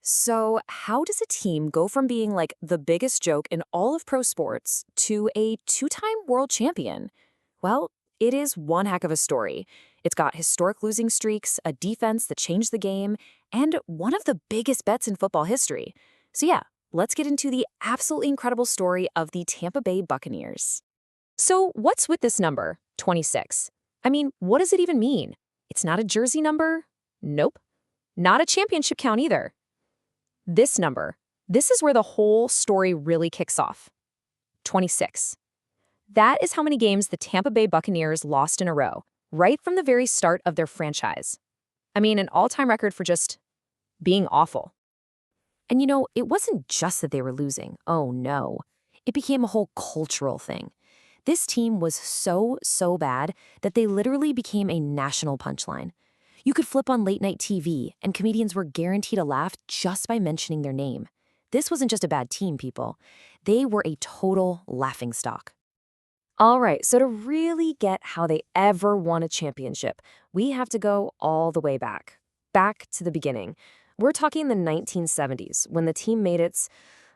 So, how does a team go from being like the biggest joke in all of pro sports to a two-time world champion? Well, it is one heck of a story. It's got historic losing streaks, a defense that changed the game, and one of the biggest bets in football history. So, yeah, let's get into the absolutely incredible story of the Tampa Bay Buccaneers. So, what's with this number, 26? I mean, what does it even mean? It's not a jersey number? Nope. Not a championship count either. This number, this is where the whole story really kicks off. 26. That is how many games the Tampa Bay Buccaneers lost in a row, right from the very start of their franchise. I mean, an all-time record for just being awful. And it wasn't just that they were losing. Oh no. It became a whole cultural thing. This team was so bad that they literally became a national punchline. You could flip on late-night TV, and comedians were guaranteed a laugh just by mentioning their name. This wasn't just a bad team, people. They were a total laughingstock. All right, so to really get how they ever won a championship, we have to go all the way back. Back to the beginning. We're talking the 1970s, when the team made its,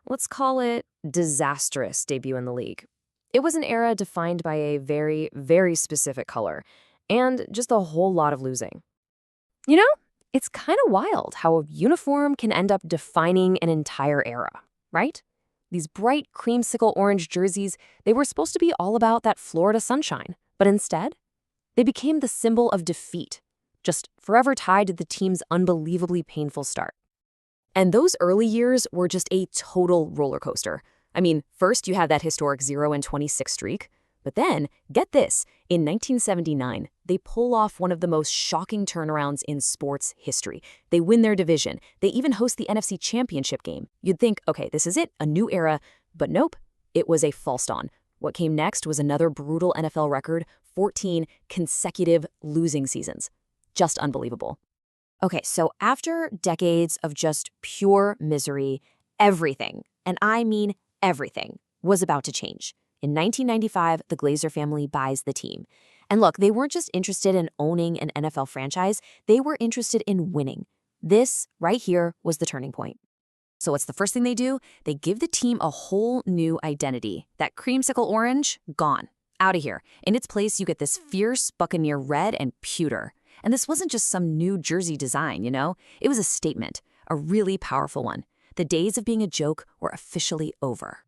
let's call it, disastrous debut in the league. It was an era defined by a very specific color, and just a whole lot of losing. It's kind of wild how a uniform can end up defining an entire era, right? These bright creamsicle orange jerseys, they were supposed to be all about that Florida sunshine, but instead, they became the symbol of defeat, just forever tied to the team's unbelievably painful start. And those early years were just a total roller coaster. I mean, first you have that historic 0-26 streak, but then, get this, in 1979, they pull off one of the most shocking turnarounds in sports history. They win their division. They even host the NFC Championship game. You'd think, okay, this is it, a new era, but nope, it was a false dawn. What came next was another brutal NFL record, 14 consecutive losing seasons. Just unbelievable. Okay, so after decades of just pure misery, everything, and I mean everything, was about to change. In 1995, the Glazer family buys the team. And look, they weren't just interested in owning an NFL franchise, they were interested in winning. This, right here, was the turning point. So what's the first thing they do? They give the team a whole new identity. That creamsicle orange, gone. Out of here. In its place, you get this fierce Buccaneer red and pewter. And this wasn't just some new jersey design, It was a statement, a really powerful one. The days of being a joke were officially over.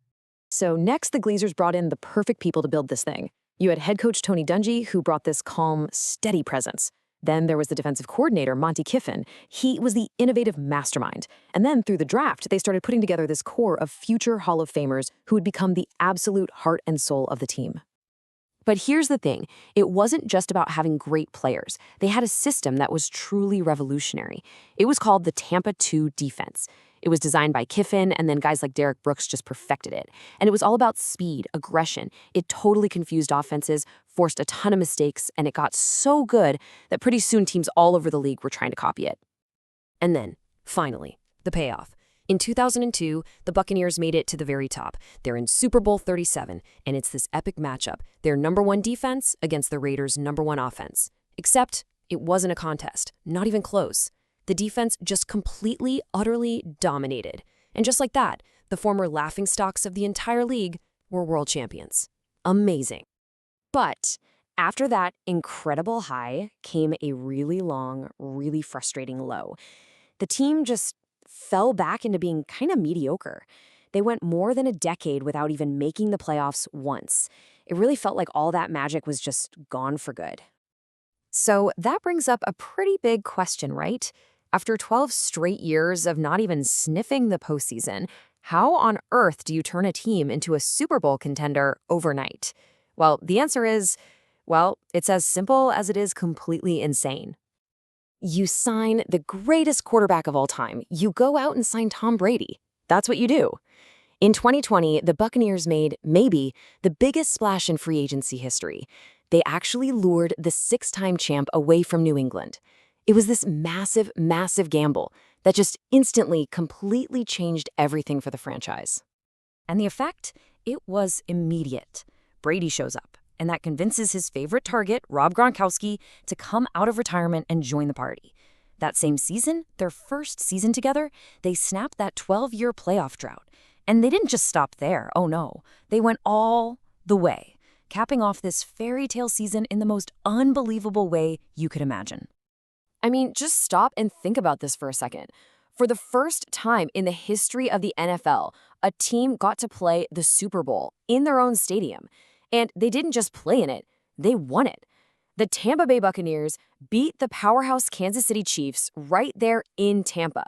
So next, the Glazers brought in the perfect people to build this thing. You had head coach Tony Dungy, who brought this calm, steady presence. Then there was the defensive coordinator, Monty Kiffin. He was the innovative mastermind. And then through the draft, they started putting together this core of future Hall of Famers who would become the absolute heart and soul of the team. But here's the thing. It wasn't just about having great players. They had a system that was truly revolutionary. It was called the Tampa 2 defense. It was designed by Kiffin, and then guys like Derrick Brooks just perfected it. And it was all about speed, aggression. It totally confused offenses, forced a ton of mistakes, and it got so good that pretty soon teams all over the league were trying to copy it. And then, finally, the payoff. In 2002, the Buccaneers made it to the very top. They're in Super Bowl 37, and it's this epic matchup. Their #1 defense against the Raiders' #1 offense. Except, it wasn't a contest, not even close. The defense just completely, utterly dominated. And just like that, the former laughingstocks of the entire league were world champions. Amazing. But after that incredible high came a really long, really frustrating low. The team just fell back into being kind of mediocre. They went more than a decade without even making the playoffs once. It really felt like all that magic was just gone for good. So that brings up a pretty big question, right? After 12 straight years of not even sniffing the postseason, how on earth do you turn a team into a Super Bowl contender overnight? Well, the answer is, it's as simple as it is completely insane. You sign the greatest quarterback of all time. You go out and sign Tom Brady. That's what you do. In 2020, the Buccaneers made, maybe, the biggest splash in free agency history. They actually lured the 6-time champ away from New England. It was this massive gamble that just instantly, completely changed everything for the franchise. And the effect? It was immediate. Brady shows up, and that convinces his favorite target, Rob Gronkowski, to come out of retirement and join the party. That same season, their first season together, they snapped that 12-year playoff drought. And they didn't just stop there, oh no. They went all the way, capping off this fairy tale season in the most unbelievable way you could imagine. I mean, just stop and think about this for a second. For the first time in the history of the NFL, a team got to play the Super Bowl in their own stadium. And they didn't just play in it, they won it. The Tampa Bay Buccaneers beat the powerhouse Kansas City Chiefs right there in Tampa.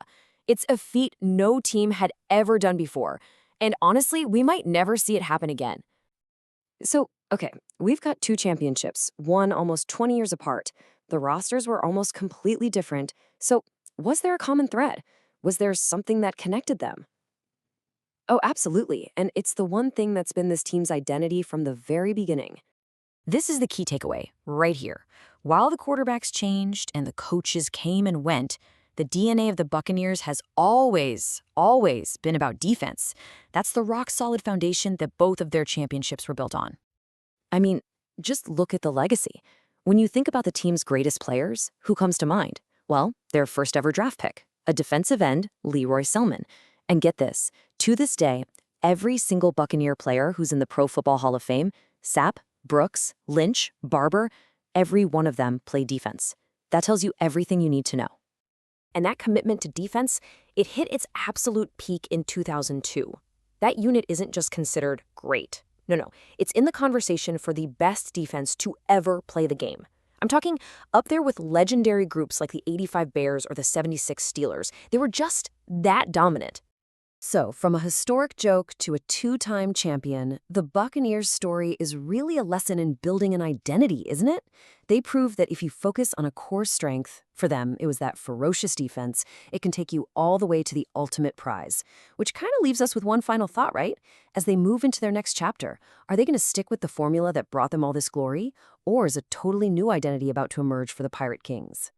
It's a feat no team had ever done before. And honestly, we might never see it happen again. So, okay, we've got two championships, one almost 20 years apart. The rosters were almost completely different. So, was there a common thread? Was there something that connected them? Oh, absolutely. And it's the one thing that's been this team's identity from the very beginning. This is the key takeaway, right here. While the quarterbacks changed and the coaches came and went, the DNA of the Buccaneers has always been about defense. That's the rock-solid foundation that both of their championships were built on. I mean, just look at the legacy. When you think about the team's greatest players, who comes to mind? Well, their first ever draft pick, a defensive end, Leroy Selman. And get this, to this day, every single Buccaneer player who's in the Pro Football Hall of Fame, Sapp, Brooks, Lynch, Barber, every one of them played defense. That tells you everything you need to know. And that commitment to defense, it hit its absolute peak in 2002. That unit isn't just considered great. No, it's in the conversation for the best defense to ever play the game. I'm talking up there with legendary groups like the '85 Bears or the '76 Steelers. They were just that dominant. So, from a historic joke to a two-time champion, the Buccaneers' story is really a lesson in building an identity, isn't it? They prove that if you focus on a core strength, for them, it was that ferocious defense, it can take you all the way to the ultimate prize. Which kind of leaves us with one final thought, right? As they move into their next chapter, are they going to stick with the formula that brought them all this glory? Or is a totally new identity about to emerge for the Pirate Kings?